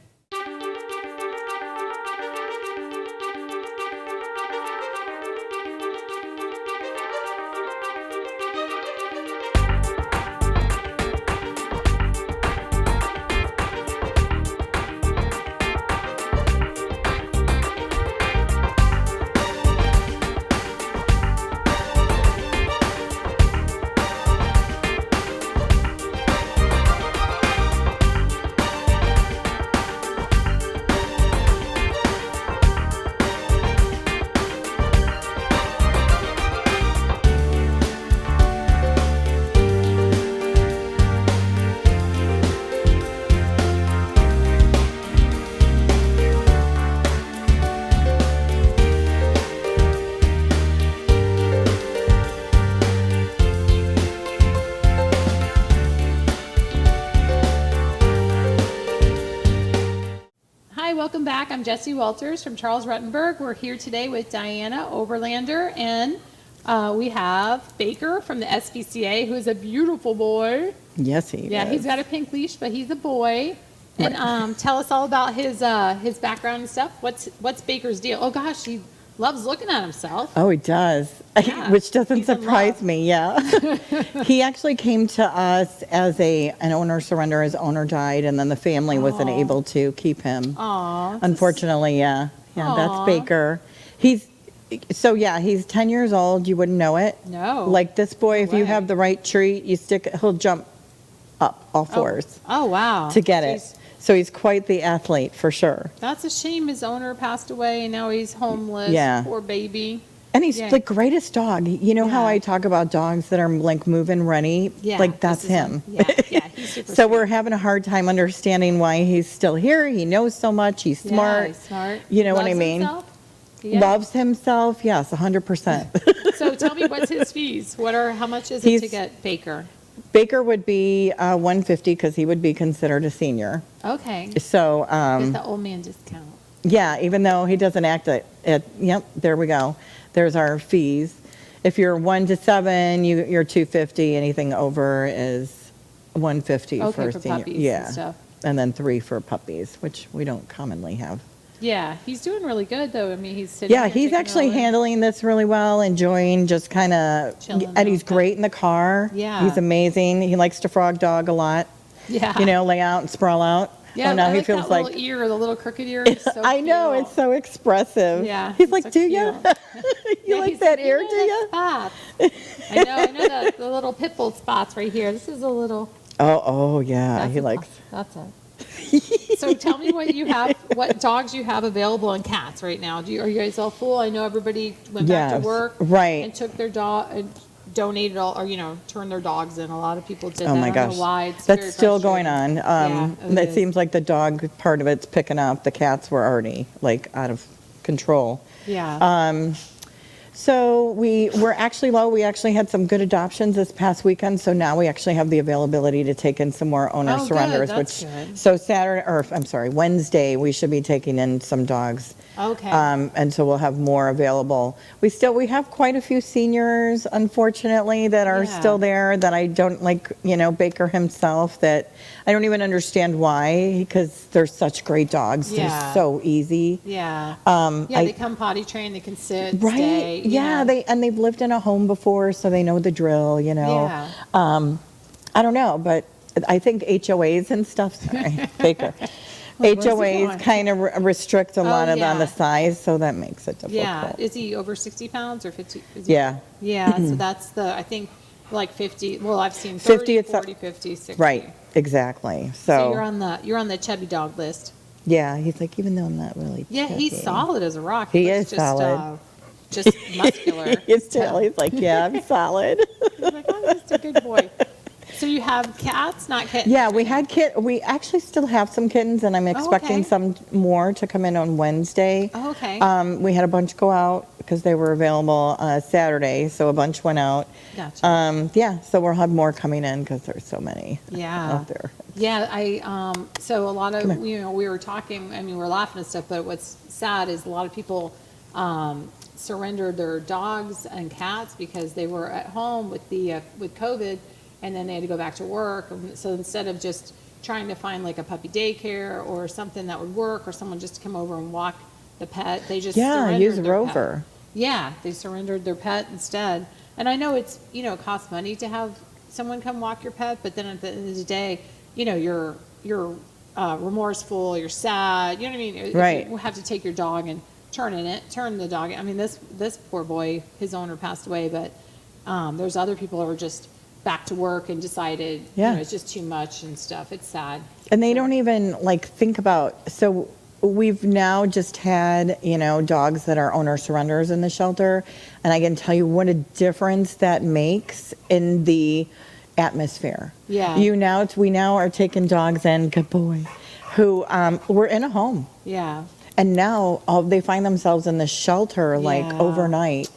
Welcome back. I'm Jessie Walters from Charles Rutenberg. We're here today with Diana Oberlander, and we have Baker from the SPCA, who is a beautiful boy. Yes, he is. He's got a pink leash, but he's a boy. And tell us all about his background and stuff. What's Baker's deal? Oh gosh, he loves looking at himself. Oh, he does, Yeah, which doesn't he's in surprise love. me. Yeah, he actually came to us as an owner surrender. His owner died, and then the family wasn't able to keep him. Aw. Unfortunately, yeah. Aw. That's Baker. He's 10 years old. You wouldn't know it. No. Like this boy, if you way. have the right treat, he'll jump up all fours Oh wow. to get Jeez. it. So he's quite the athlete for sure. That's a shame. His owner passed away, and now he's homeless. Yeah. Poor baby. And he's Yeah. the greatest dog. You know how Yeah. I talk about dogs that are like move-in ready? Yeah. Like that's this is him. He's super So sweet. we're having a hard time understanding why he's still here. He knows so much. He's smart. He's smart. You know what I Loves mean? himself. Yeah. loves himself. Yes, 100%. So tell me, what's his fees? How much is it to get Baker? Baker would be 150 because he would be considered a senior. Okay. So, Get the old man discount. yeah, even though he doesn't act yep, there we go. There's our fees. If you're 1 to 7, you're 250. Anything over is 150 Okay, for for senior. puppies Yeah. and stuff. And then 3 for puppies, which we don't commonly have. Yeah, he's doing really good though. I mean, he's sitting Yeah, there he's taking it actually all in. handling this really well, enjoying just kind of, Chilling and he's out. great in the car. Yeah. He's amazing. He likes to frog dog a lot. Yeah. You know, lay out and sprawl out. Yeah, Oh, now I he like feels that like, little ear, the little crooked ear. Is so I know, cute. it's so expressive. Yeah, He's it's like, so do you? cute. You Yeah, like he's that like, ear, "Yeah, do you? that's spots." I know the little pit bull spots right here. This is a little. Oh, yeah, That's he a- likes. That's it. So tell me what dogs you have available and cats right now. Are you guys all full? I know everybody went back to Yes, work, right. and took their dog and donated all, or turned their dogs in. A lot of people did Oh that. my I don't gosh, know why. It's that's very still going frustrating. on. Yeah, it It is. seems like the dog part of it's picking up. The cats were already like out of control. Yeah. So we're actually low. We actually had some good adoptions this past weekend. So now we actually have the availability to take in some more owner Oh, good. surrenders. That's good. So Wednesday we should be taking in some dogs. Okay. And so we'll have more available. We have quite a few seniors, unfortunately, that are Yeah. still there that I don't like, Baker himself, that I don't even understand why, because they're such great dogs. Yeah. They're so easy. Yeah. Um, Yeah, I- they come potty trained. They can sit, Right? stay. Yeah, they've lived in a home before, so they know the drill, Yeah. I don't know, but I think HOAs and stuff, sorry, Baker. Where's he HOAs going? kind of restrict a lot on yeah. the size, so that makes it difficult. Yeah. Is he over 60 pounds or 50? Is he- Yeah. Yeah. So that's I think, like 50. Well, I've seen 30, 50, it's 40, 50, 60. Right, exactly. So So, you're on the chubby dog list. yeah, he's like, even though I'm not really Yeah, he's chubby. solid as a rock. He looks is solid. Just muscular. He's like, yeah, I'm solid. He's like, I'm just a good boy. So you have cats, not kittens? Yeah, we actually still have some kittens, and I'm expecting okay. some more to come in on Wednesday. Oh, okay. We had a bunch go out because they were available Saturday, so a bunch went out. Gotcha. Yeah, so we'll have more coming in because there's so many Yeah. out there. Yeah, so a lot of, Come we were talking, I mean, we're laughing and stuff, but what's sad is a lot of people surrendered their dogs and cats because they were at home with COVID, and then they had to go back to work. And so instead of just trying to find like a puppy daycare or something that would work, or someone just to come over and walk the pet, they just surrendered use their Rover. pet. Yeah, they surrendered their pet instead. And I know it's, it costs money to have someone come walk your pet, but then at the end of the day, you're remorseful, you're sad, you know what I mean? If Right. you have to take your dog and turn the dog. I mean, this poor boy, his owner passed away, but there's other people who are just back to work and decided, Yeah. it's just too much and stuff. It's sad. And they don't even think about, so we've now just had, dogs that are owner surrenders in the shelter. And I can tell you what a difference that makes in the atmosphere. Yeah. We now are taking dogs in, good boy, who were in a home. Yeah. And now they find themselves in the shelter Yeah. overnight.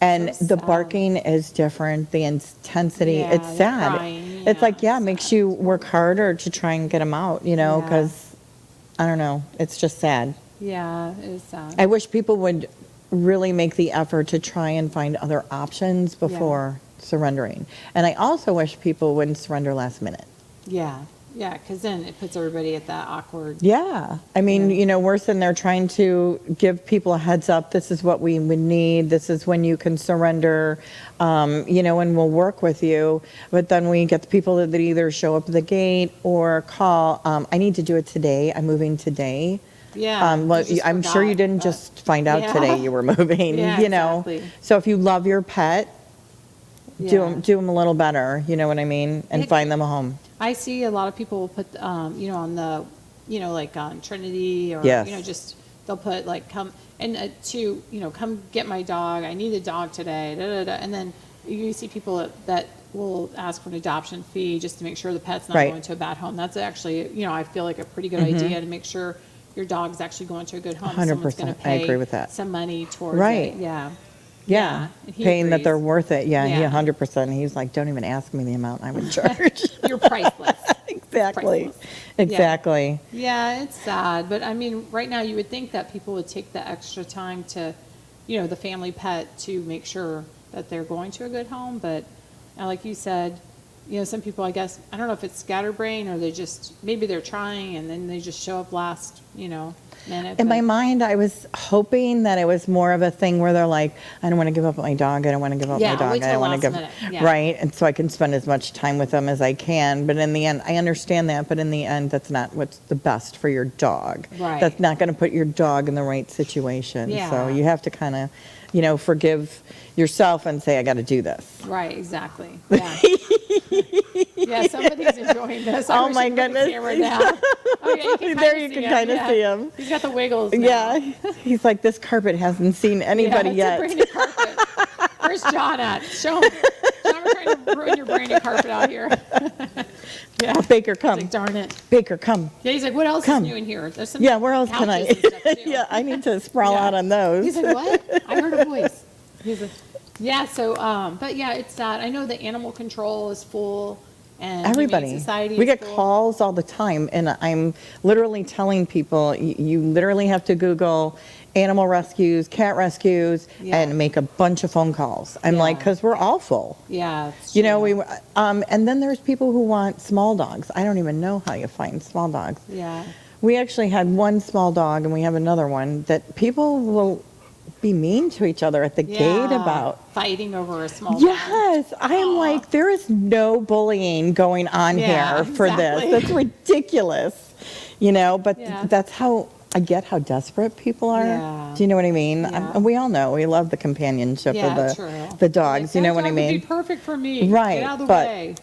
And So the sad. barking is different, the intensity, Yeah, it's the sad. crying, It's like, yeah, it makes you work harder to try and get them out, Yeah. because, I don't know, it's just sad. Yeah, it is sad. I wish people would really make the effort to try and find other options before surrendering. And I also wish people wouldn't surrender last minute. Yeah. Yeah, because then it puts everybody at that awkward. Yeah. I mean, Yeah. we're sitting there trying to give people a heads up. This is what we would need. This is when you can surrender, and we'll work with you. But then we get the people that either show up at the gate or call, I need to do it today. I'm moving today. Yeah. Well, you just I'm sure you forgot, didn't but- just find out Yeah. today you were moving, Yeah, exactly. So if you love your pet, Yeah. do them a little better, you know what I mean? And It- find them a home. I see a lot of people put, on the, like on Trinity or, Yes. just they'll put like come and come get my dog. I need a dog today. Da, da, da. And then you see people that will ask for an adoption fee just to make sure the pet's not Right. going to a bad home. That's actually, I feel like a pretty good idea to make sure your dog's actually going to a good home. Someone's going to 100%. I pay agree with that. some money towards Right. it. Yeah. Yeah, and he paying that agrees. they're worth it. Yeah, he Yeah. 100%. He's like, don't even ask me the amount I would charge. You're priceless. Exactly. Priceless. Exactly. Yeah, it's sad. But I mean, right now you would think that people would take the extra time to, the family pet to make sure that they're going to a good home. But like you said, some people, I guess, I don't know if it's scatterbrain or maybe they're trying and then they just show up last, minute. In my but- mind, I was hoping that it was more of a thing where they're like, I don't want to give up my dog. I don't want to give up Yeah, my dog. wait I till don't want to last give minute, yeah. right, and so I can spend as much time with them as I can. But in the end, I understand that. But in the end, that's not what's the best for your dog. Right. That's not going to put your dog in the right situation. Yeah. So you have to kind of, forgive yourself and say, I got to do this. Right, exactly. Yeah. Yeah, somebody's enjoying this. I Oh wish my I could put the goodness. camera down. Oh, yeah, you can There kinda you see can him, kinda yeah. see him. He's got the wiggles now. Yeah, he's like, this carpet hasn't seen anybody yeah, yet. It's a branded carpet. Where's John at? Show him. John, we're trying to ruin your branded carpet out here. Yeah. Baker, He's come. like, darn it. Baker, come. Yeah, he's like, what else Come. is new in here? There's some Yeah, where else can I? couches and stuff, too. Yeah, I need to sprawl Yeah. out on those. He's like, what? I heard a voice. He's like, yeah, so, but yeah, it's sad. I know the animal control is full and Humane Everybody. Society We is get full. calls all the time, and I'm literally telling people, you literally have to Google animal rescues, cat rescues, Yeah. and make a bunch of phone calls. I'm like, Yeah. because we're all full. Yeah. it's You know, true. and then there's people who want small dogs. I don't even know how you find small dogs. Yeah. We actually had one small dog, and we have another one that people will be mean to each other at the gate Yeah, about. fighting over a small dog. Yes, I am like, there is no bullying going on Yeah, here for exactly. this. That's ridiculous, but Yeah. that's how I get how desperate people are. Yeah. Do you know what I mean? Yeah. And we all know we love the companionship Yeah, of true. the dogs. Like, You know that what I dog would mean? be perfect for me. Right, Get out of the but way.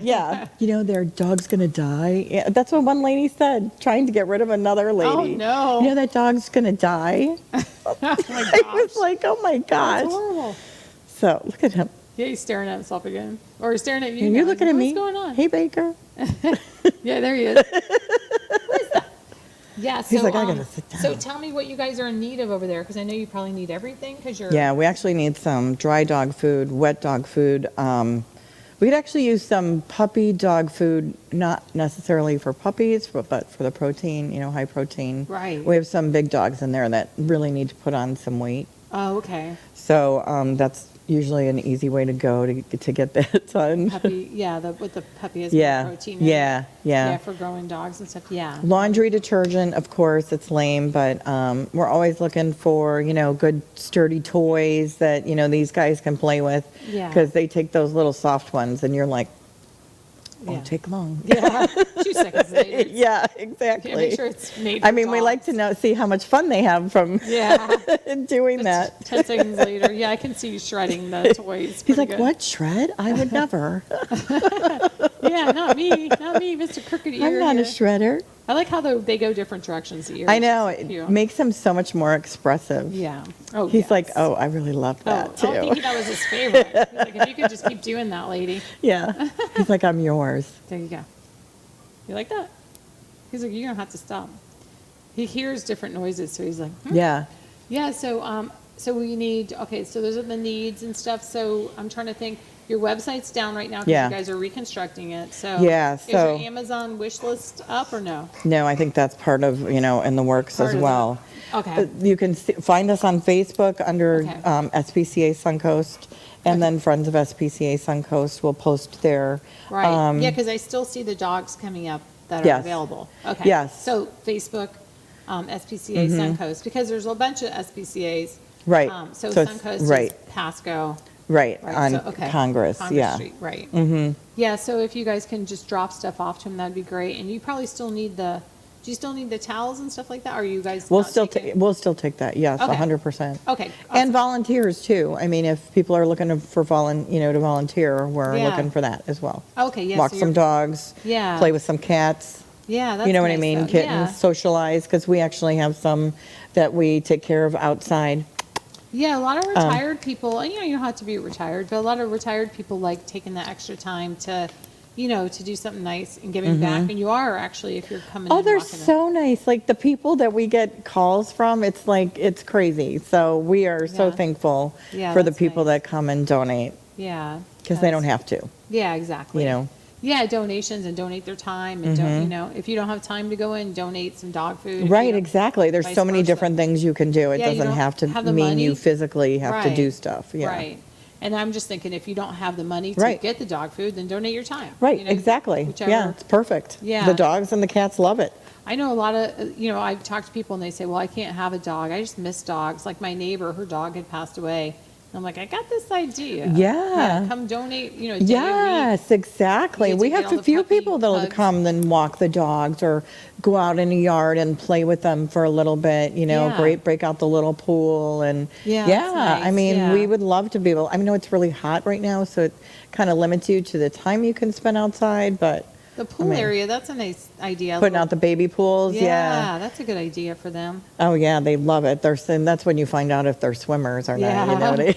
yeah. Their dog's gonna die. Yeah, that's what one lady said, trying to get rid of another lady. Oh, no. You know that dog's gonna die. Oh my I was gosh. like, oh my gosh. That's horrible. So look at him. Yeah, he's staring at himself again. Or he's staring at you. And now. you're looking at me. What's going on? Hey, Baker. Yeah, there he is. What is that? Yeah, so, He's like, I gotta sit down. So tell me what you guys are in need of over there, because I know you probably need everything, because you're... Yeah, we actually need some dry dog food, wet dog food. We could actually use some puppy dog food, not necessarily for puppies, but for the protein, high protein. Right. We have some big dogs in there that really need to put on some weight. Oh, okay. So that's usually an easy way to go to get that done. Puppy, yeah, with the puppy has Yeah, more protein in it. yeah. Yeah, for growing dogs and stuff, yeah. Laundry detergent, of course, it's lame, but we're always looking for, good sturdy toys that, these guys can play with. Yeah. Because they take those little soft ones and you're like, Yeah. won't take long. Yeah, 2 seconds later. Yeah, Yeah, exactly. make sure it's made I for mean, we like to dogs. see how much fun they have from Yeah. doing that. 10 seconds later, yeah, I can see you shredding the toys. He's pretty like, good. what, shred? I would never. Yeah, not me, Mr. Crooked Ear. I'm not a here. shredder. I like how they go different directions. The ears. I know, It's it cute. makes him so much more expressive. Yeah. Oh, He's yes. like, oh, I really love Oh, that too. I think that was his favorite. He's like, if you could just keep doing that, lady. Yeah. He's like, I'm yours. There you go. You like that? He's like, you're gonna have to stop. He hears different noises, so he's like, Yeah. Yeah. So we need. Okay. So those are the needs and stuff. So I'm trying to think. Your website's down right now because Yeah. you guys are reconstructing it. So Yeah, is so- your Amazon wish list up or no? No, I think that's part of, in the works Part as of it. well. Okay. You can find us on Facebook under Okay. SPCA Suncoast, and then Friends of SPCA Suncoast will post there. Right. Yeah, because I still see the dogs coming up that are Yes. available. Okay. Yes. So Facebook, SPCA Suncoast, because there's a bunch of SPCA's. Right. So So it's- Suncoast right. is Pasco. Right, Right. on so, okay. Congress, yeah. Street, right. Mm-hmm. Yeah. So if you guys can just drop stuff off to him, that'd be great. And you probably still need do you still need the towels and stuff like that? Or are you guys? We'll not still taking- we'll still take that, yes, Okay. 100%. Okay. And awesome. volunteers too. I mean, if people are looking to volunteer, we're Yeah. looking for that as well. Okay. Yeah. Walk so some you're- dogs. Yeah. Play with some cats. Yeah. That's You know what I nice, mean? though. Kittens, Yeah. socialize, because we actually have some that we take care of outside. Yeah, a lot of retired people, and you don't have to be retired, but a lot of retired people like taking the extra time to, to do something nice and giving back. And you are actually, if you're coming in Oh, and they're walking in. so nice. Like the people that we get calls from, it's like, it's crazy. So we are so Yeah. thankful Yeah, for the that's people nice. that come and donate Yeah. because they don't have to, Yeah, exactly. you know. Yeah, donations and donate their time and don't, if you don't have time to go in, donate some dog food. Right, exactly. There's vice so many versa. different things you can do. It Yeah, you doesn't don't have to have the mean money. you physically have to do Right. stuff. Yeah. Right. And I'm just thinking, if you don't have the money to Right. get the dog food, then donate your time. Right, exactly. Whichever. Yeah, it's perfect. Yeah. The dogs and the cats love it. I know a lot of, I've talked to people and they say, well, I can't have a dog. I just miss dogs. Like my neighbor, her dog had passed away. And I'm like, I got this idea. Yeah. Come donate, a day a week. Yes, exactly. You get We to get have all a the few puppy people that'll hugs. come and walk the dogs or go out in the yard and play with them for a little bit, Yeah. break out the little pool and Yeah, that's nice. I mean, Yeah. we would love to be able, I know it's really hot right now, so it kind of limits you to the time you can spend outside, but The pool area, that's a nice idea. putting out the baby pools, yeah. Yeah, that's a good idea for them. Oh yeah, they love it. That's when you find out if they're swimmers or not, Yeah.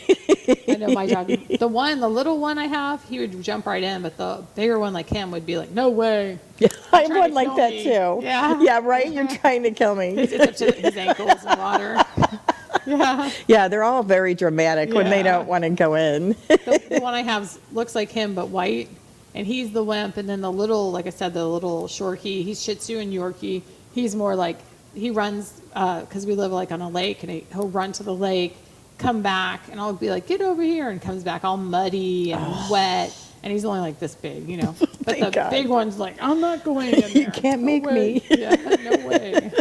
I know my dog, the little one I have, he would jump right in, but the bigger one like him would be like, no way. Yeah, I trying to would like kill that me. too. Yeah. Yeah, right? You're trying to kill me. It's up to his ankles in water. Yeah. Yeah, they're all very dramatic when they Yeah. don't want to go in. The one I have looks like him, but white. And he's the wimp. And then the little, like I said, the little Shorkie, he's Shih Tzu and Yorkie. He's more like, he runs, because we live like on a lake, and he'll run to the lake, come back, and I'll be like, get over here, and comes back all muddy and wet. And he's only like this big, But Thank the God. big one's like, I'm not going in there. You can't No make way." me. Yeah, no way.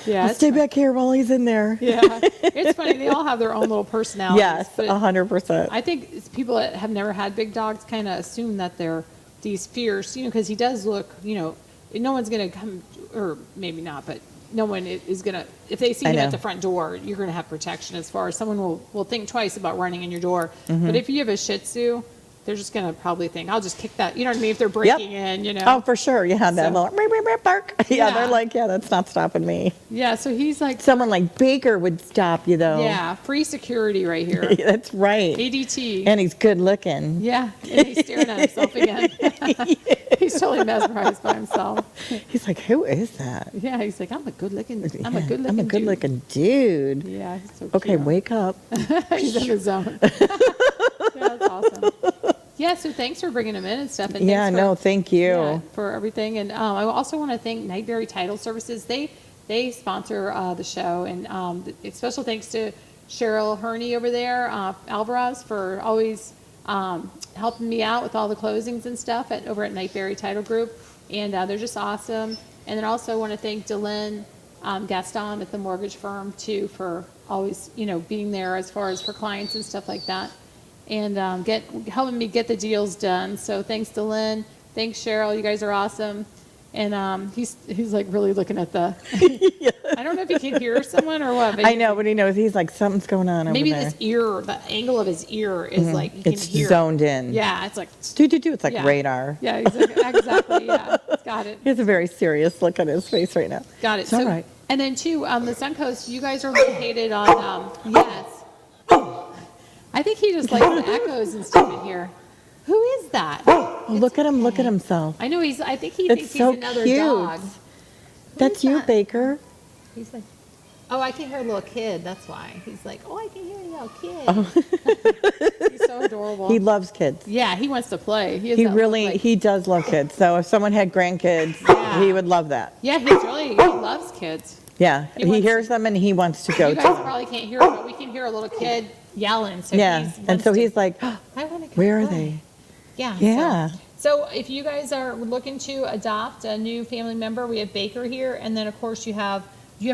Yeah, I'll it's stay fun. back here while he's in there. Yeah, it's funny. They all have their own little personalities. Yes, but 100%. I think it's people that have never had big dogs kind of assume that they're these fierce, because he does look, no one's going to come, or maybe not, but no one is going to, if they see I him know. at the front door, you're going to have protection as far as someone will think twice about running in your door. Mm-hmm. But if you have a Shih Tzu, they're just going to probably think, I'll just kick that, you know what I mean? If they're breaking in, Oh, for sure. Yeah, that So- little beep, beep, beep, bark. Yeah, Yeah. they're like, yeah, that's not stopping me. Yeah, so he's like, Someone like Baker would stop you, though. yeah, free security right here. That's right. ADT. And he's good looking. Yeah, and he's staring at himself again. He's totally mesmerized by himself. He's like, who is that? Yeah, he's like, I'm a good looking Yeah, dude. I'm a good looking dude. Yeah, he's so Okay, cute. wake up. He's in the zone. Yeah, that's awesome. Yeah, so thanks for bringing him in and stuff. And Yeah, thanks for, no, thank you. yeah, for everything. And I also want to thank Nightberry Title Services. They sponsor the show. And special thanks to Cheryl Herney over there, Alvarez, for always helping me out with all the closings and stuff over at Nightberry Title Group. And they're just awesome. And then also want to thank Dylan Gaston at the mortgage firm, too, for always, being there as far as for clients and stuff like that. And helping me get the deals done. So thanks to Lynn. Thanks, Cheryl. You guys are awesome. And he's like really looking at the. I don't know if he can hear someone or what. But I know, but he knows. He's like, something's going on over maybe there. this ear, the angle of his ear is like he can It's hear. zoned in. Yeah, it's like. Do. It's like Yeah. radar. Yeah, exactly. Yeah, got it. He has a very serious look on his face right now. Got it. It's all right. And then too, the Suncoast. You guys are located on. Yes. I think he just likes the echoes and stuff in here. Who is that? Oh, look at him. Look at himself. I know I think he It's thinks so he's another cute. dog. That's is you, that? Baker. He's like, oh, I can hear a little kid. That's why. He's like, oh, I can hear a little kid. He's so adorable. He loves kids. Yeah, he wants to play. Has He that look really, like- he does love kids. So if someone had grandkids, Yeah. he would love that. Yeah, he loves kids. Yeah, He he wants hears them and he wants to go You to guys them. probably can't hear it, but we can hear a little kid yelling. So Yeah, and so he's like, I want to. where are they? Yeah. Yeah. So if you guys are looking to adopt a new family member, we have Baker here, and then of course you have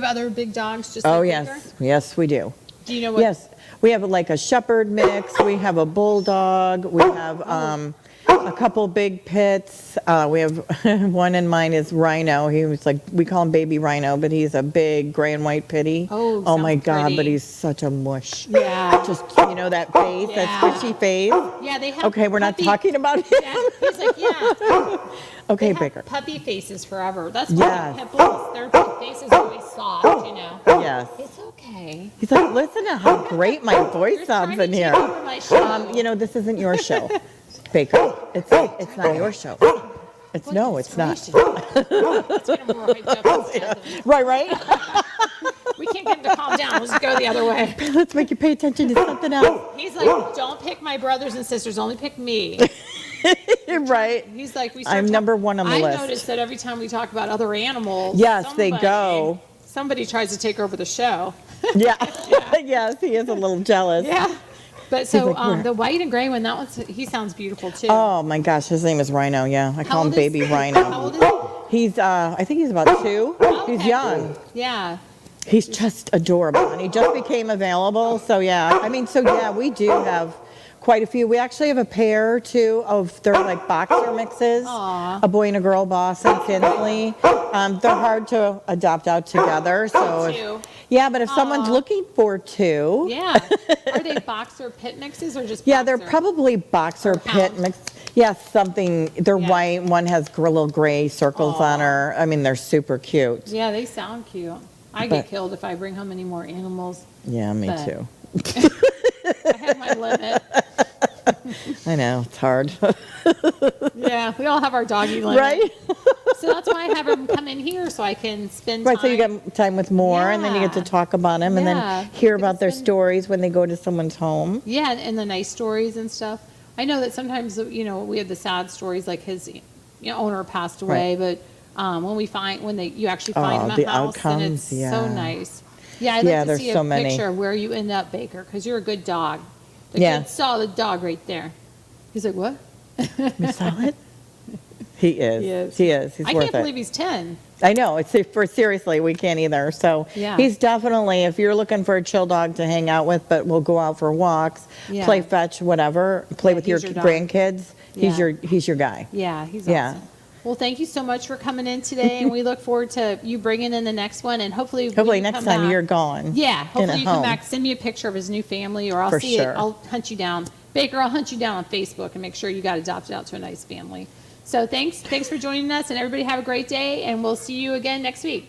other big dogs just Oh, like yes. Baker? Yes, we do. Do you know what? Yes, we have like a shepherd mix. We have a bulldog. We have a couple big pits. We have one in mine is Rhino. He was like, we call him Baby Rhino, but he's a big gray and white pitty. Oh, my sounds God, pretty. but he's such a mush. Yeah. Just, that face, Yeah. that squishy face. Yeah, they have. Okay, we're not puppy- talking about him. Yeah, he's like, yeah. Okay, They have Baker. puppy faces forever. That's why Yes. pit bulls, their faces are always soft, Yes. It's okay. He's like, listen to how great my voice You're sounds trying in to here. take over my show. This isn't your show. Baker. It's not your show. It's not. Let's get him more hyped up instead. Right. We can't get him to calm down. Let's go the other way. Let's make you pay attention to something else. He's like, don't pick my brothers and sisters, only pick me. Right. He's like, I'm number one on the list. I noticed that every time we talk about other animals, Yes, they go. Somebody tries to take over the show. Yeah. Yes, he is a little jealous. Yeah. But so like, the white and gray one, he sounds beautiful too. Oh my gosh, his name is Rhino. Yeah, I call him Baby Rhino. How old is he? He's, I think he's about 2. Okay. He's young. Yeah. He's just adorable, and he just became available. So yeah, we do have quite a few. We actually have a pair too of they're like boxer mixes. Aww. A boy and a girl, Boston Tinsley. They're hard to adopt out together. So yeah, but if someone's looking for 2, yeah, are they boxer pit mixes or just? Yeah, boxer? they're probably boxer pit mix. Yeah, something. They're white. One has little gray circles on her. I mean, they're super cute. Yeah, they sound cute. I get killed if I bring home any more animals. Yeah, me too. I have my limit. I know, it's hard. Yeah, we all have our doggy limit. Right? So that's why I have him come in here so I can spend Right, time. so you get time with more, and then you get to talk about them, and then hear about their stories when they go to someone's home. Yeah, and the nice stories and stuff. I know that sometimes, we have the sad stories, like his owner passed away, but when you actually find him a the house, outcomes, and it's so yeah. nice. Yeah, I'd like to there's see so a many. picture of where you end up, Baker, because you're a good dog. The Yeah. kid saw the dog right there. He's like, what? You saw it? He is. He's I worth can't it. believe he's 10. I know. Seriously, we can't either. So Yeah. he's definitely, if you're looking for a chill dog to hang out with, but we'll go out for walks, Yeah. play fetch, whatever, play with your he's your dog. grandkids. He's Yeah. your guy. Yeah, he's Yeah. awesome. Well, thank you so much for coming in today, and we look forward to you bringing in the next one, and hopefully when you Next come time back- you're gone. Yeah, in hopefully a you come home. back, send me a picture of his new family, or I'll For see sure. it. I'll hunt you down. Baker, I'll hunt you down on Facebook and make sure you got adopted out to a nice family. So thanks for joining us, and everybody have a great day, and we'll see you again next week.